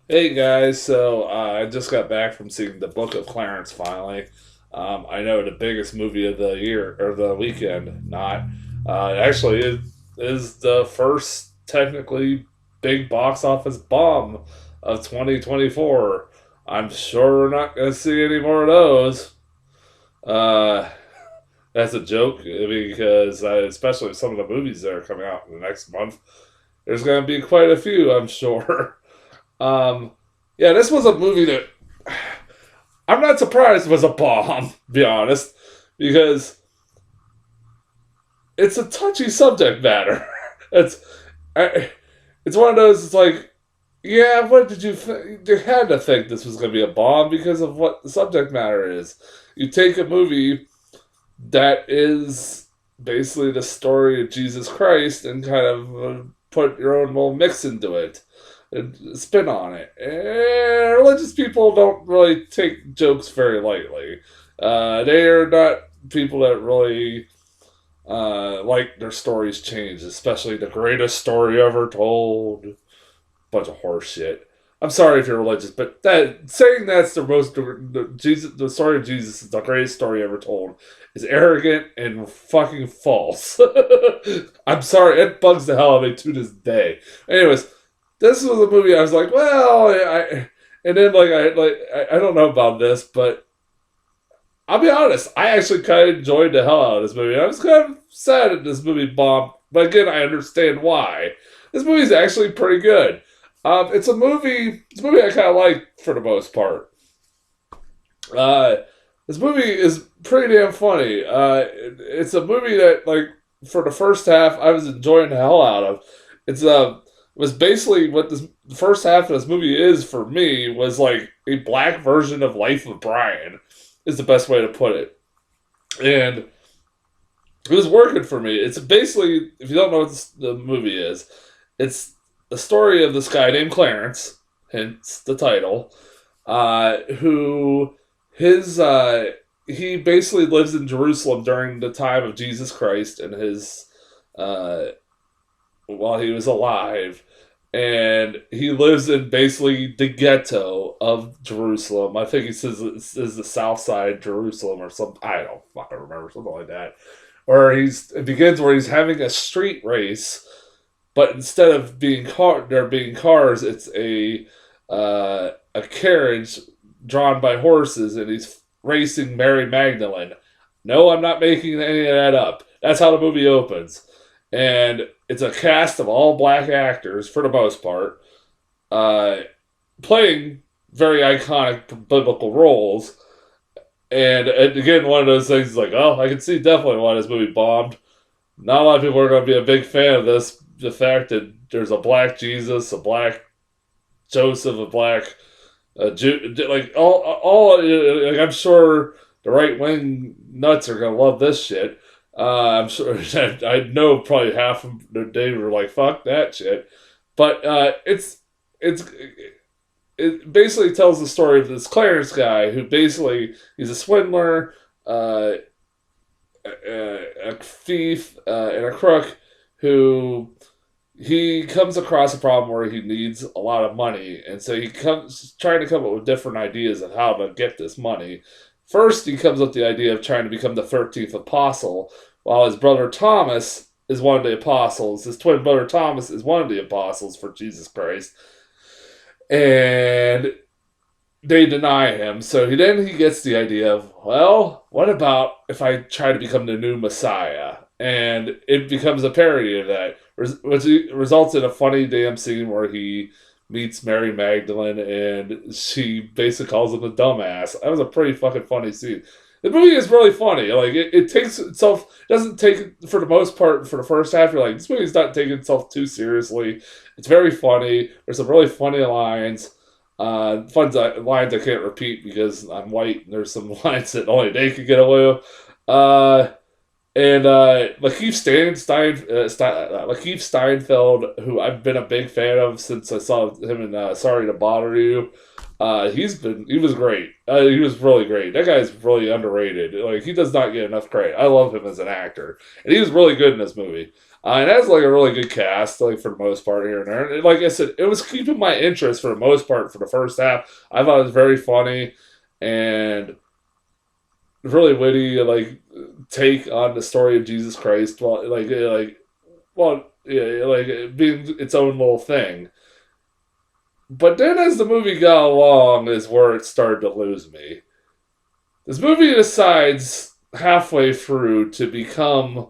Hey guys, so I just got back from seeing the Book of Clarence finally. I know the biggest movie of the year or the weekend, not. Actually, it is the first technically big box office bomb of 2024. I'm sure we're not going to see any more of those. Uh, that's a joke because especially some of the movies that are coming out in the next month, there's going to be quite a few, I'm sure. Um, yeah, this was a movie that I'm not surprised was a bomb, to be honest, because it's a touchy subject matter. it's I, it's one of those. It's like, yeah, what did you? You had to think this was going to be a bomb because of what the subject matter is. You take a movie that is basically the story of Jesus Christ and kind of put your own little mix into it and spin on it. And religious people don't really take jokes very lightly. They are not people that really like their stories changed, especially the greatest story ever told. Bunch of horse shit. I'm sorry if you're religious, but that saying that's the story of Jesus is the greatest story ever told is arrogant and fucking false. I'm sorry, it bugs the hell out of me to this day. Anyways, this was a movie I was like, well, and then I don't know about this, but I'll be honest, I actually kind of enjoyed the hell out of this movie. I was kind of sad that this movie bombed, but again, I understand why. This movie's actually pretty good. It's a movie. It's a movie I kind of like for the most part. Uh, this movie is pretty damn funny. It's a movie that, like, for the first half, I was enjoying the hell out of. It's was basically what this the first half of this movie is for me was like a black version of Life of Brian, is the best way to put it, and it was working for me. It's basically, if you don't know what the movie is, it's the story of this guy named Clarence, hence the title, who his he basically lives in Jerusalem during the time of Jesus Christ and his uh, while he was alive. And he lives in basically the ghetto of Jerusalem. I think he says it's the South Side Jerusalem or something. I don't fucking remember, something like that. It begins where he's having a street race, but instead of there being cars, it's a carriage drawn by horses, and he's racing Mary Magdalene. No, I'm not making any of that up. That's how the movie opens, and it's a cast of all black actors for the most part, uh, playing very iconic biblical roles. And again, one of those things is like, oh, I can see definitely why this movie bombed. Not a lot of people are going to be a big fan of this. The fact that there's a black Jesus, a black Joseph, a black Jew, like like I'm sure the right wing nuts are gonna love this shit. I'm sure I know probably half of the day were like fuck that shit, but it's it basically tells the story of this Clarence guy who basically he's a swindler, a thief, and a crook who he comes across a problem where he needs a lot of money, and so he comes trying to come up with different ideas of how to get this money. First, he comes up with the idea of trying to become the 13th apostle, while his brother Thomas is one of the apostles. His twin brother Thomas is one of the apostles for Jesus Christ, and they deny him. So he gets the idea of, well, what about if I try to become the new Messiah? And it becomes a parody of that, which results in a funny damn scene where he meets Mary Magdalene and she basically calls him a dumbass. That was a pretty fucking funny scene. The movie is really funny. Like it takes itself doesn't take it for the most part for the first half. You're like, this movie's not taking itself too seriously. It's very funny. There's some really funny lines. Fun lines I can't repeat because I'm white and there's some lines that only they could get away with. And Lakeith Steinfeld, who I've been a big fan of since I saw him in Sorry to Bother You, he was great. He was really great. That guy's really underrated. Like he does not get enough credit. I love him as an actor, and he was really good in this movie. It has like a really good cast, like for the most part here and there. And like I said, it was keeping my interest for the most part for the first half. I thought it was very funny and really witty, like take on the story of Jesus Christ. Yeah, like it being its own little thing. But then as the movie got along, is where it started to lose me. This movie decides halfway through to become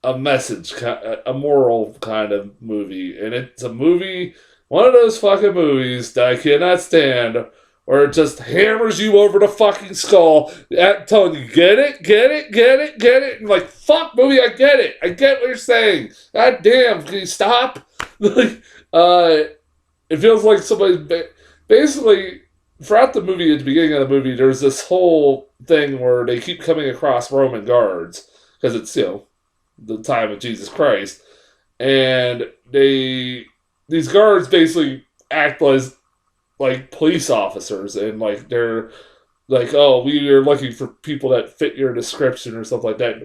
a message, a moral kind of movie, and it's a movie, one of those fucking movies that I cannot stand, where it just hammers you over the fucking skull, telling you get it, get it, get it, get it, and like fuck movie, I get it, I get what you're saying. God damn, can you stop? Like, it feels like somebody basically throughout the movie, at the beginning of the movie, there's this whole thing where they keep coming across Roman guards because it's the time of Jesus Christ, and these guards basically act as like police officers, and like they're like, oh, we are looking for people that fit your description or something like that.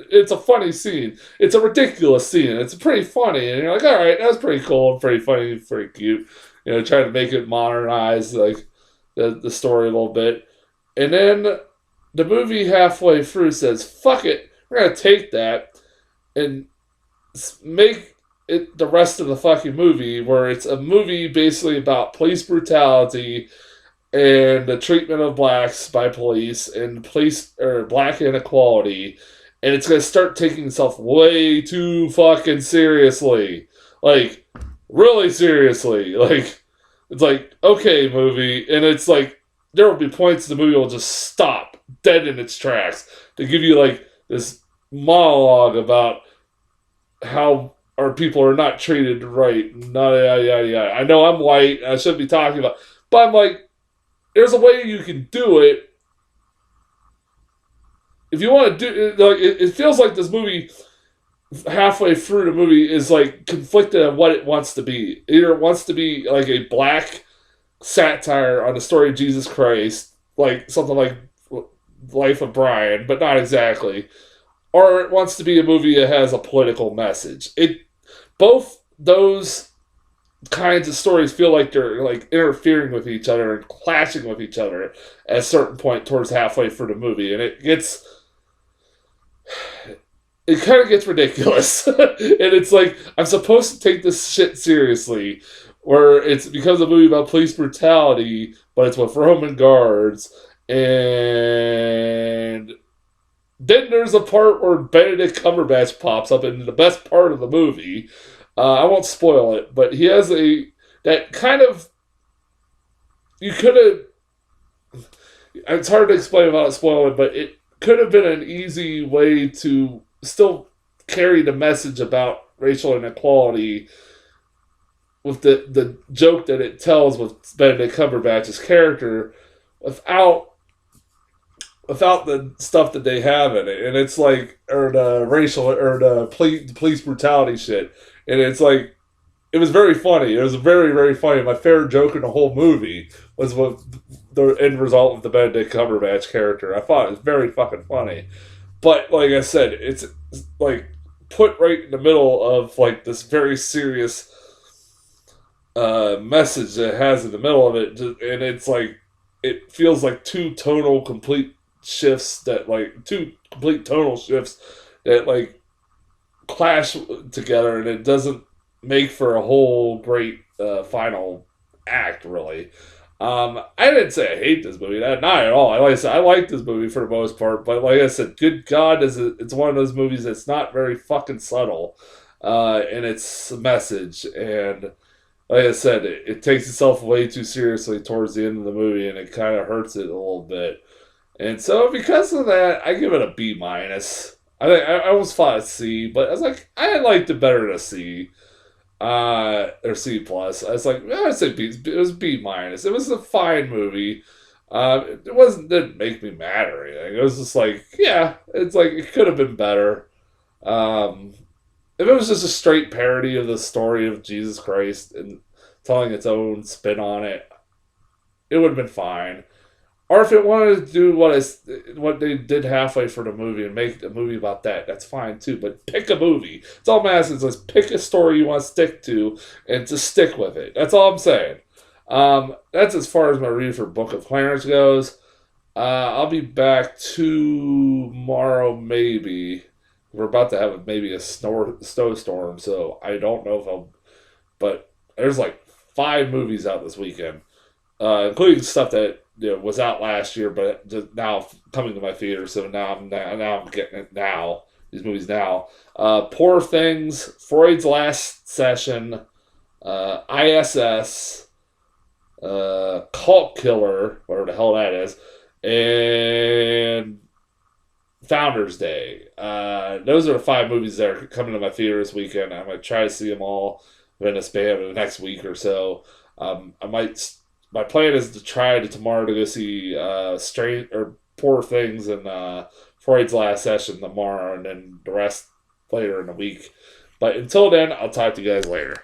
It's a funny scene. It's a ridiculous scene. It's pretty funny, and you're like, all right, that's pretty cool, and pretty funny, pretty cute. Trying to make it modernize like the story a little bit, and then the movie halfway through says, fuck it, we're gonna take that and make it the rest of the fucking movie, where it's a movie basically about police brutality and the treatment of blacks by police and police or black inequality, and it's gonna start taking itself way too fucking seriously, like really seriously. Like it's like, okay, movie, and it's like there will be points the movie will just stop dead in its tracks to give you like this monologue about how our people are not treated right. Yada, yada, yada. I know I'm white. I shouldn't be talking about, but I'm like, there's a way you can do it. If you want to do like, it feels like this movie halfway through the movie is like conflicted on what it wants to be. Either it wants to be like a black satire on the story of Jesus Christ, like something like Life of Brian, but not exactly. Or it wants to be a movie that has a political message. Both those kinds of stories feel like they're like interfering with each other and clashing with each other at a certain point towards halfway through the movie, and it kind of gets ridiculous. And it's like, I'm supposed to take this shit seriously, where it's because a movie about police brutality, but it's with Roman guards, and then there's a part where Benedict Cumberbatch pops up in the best part of the movie. I won't spoil it, but he has that kind of, you could have, it's hard to explain without spoiling, but it could have been an easy way to still carry the message about racial inequality with the joke that it tells with Benedict Cumberbatch's character without the stuff that they have in it. And it's like, or the racial, or the police brutality shit. And it's like, it was very funny. It was very, very funny. My favorite joke in the whole movie was what the end result of the Benedict Cumberbatch character. I thought it was very fucking funny. But like I said, it's like put right in the middle of like this very serious message that it has in the middle of it. And it's like, it feels like two complete tonal shifts that like clash together, and it doesn't make for a whole great final act, really. I didn't say I hate this movie, not at all. Like I said, I like this movie for the most part, but like I said, good God, it's one of those movies that's not very fucking subtle in its message, and like I said, it takes itself way too seriously towards the end of the movie, and it kind of hurts it a little bit. And so because of that, I give it a B minus. I almost thought a C, but I was like, I liked it better than a C. Or C plus. I was like, I would say B. It was B minus. It was a fine movie. Didn't make me mad or anything. It was just like, yeah, it's like it could have been better. If it was just a straight parody of the story of Jesus Christ and telling its own spin on it, it would have been fine. Or if it wanted to do what they did halfway for the movie and make a movie about that, that's fine too. But pick a movie. It's all I'm asking is pick a story you want to stick to and just stick with it. That's all I'm saying. That's as far as my review for Book of Clarence goes. I'll be back tomorrow, maybe. We're about to have maybe a snowstorm, so I don't know if I'll. But there's like 5 movies out this weekend, including stuff that was out last year, but just now coming to my theater. So now I'm getting it now. These movies now. Poor Things, Freud's Last Session, ISS, Cult Killer, whatever the hell that is, and Founders Day. Those are the 5 movies that are coming to my theater this weekend. I'm gonna try to see them all in a span of the next week or so. I might. My plan is to try tomorrow to go see Strange or Poor Things and Freud's Last Session tomorrow, and then the rest later in the week. But until then, I'll talk to you guys later.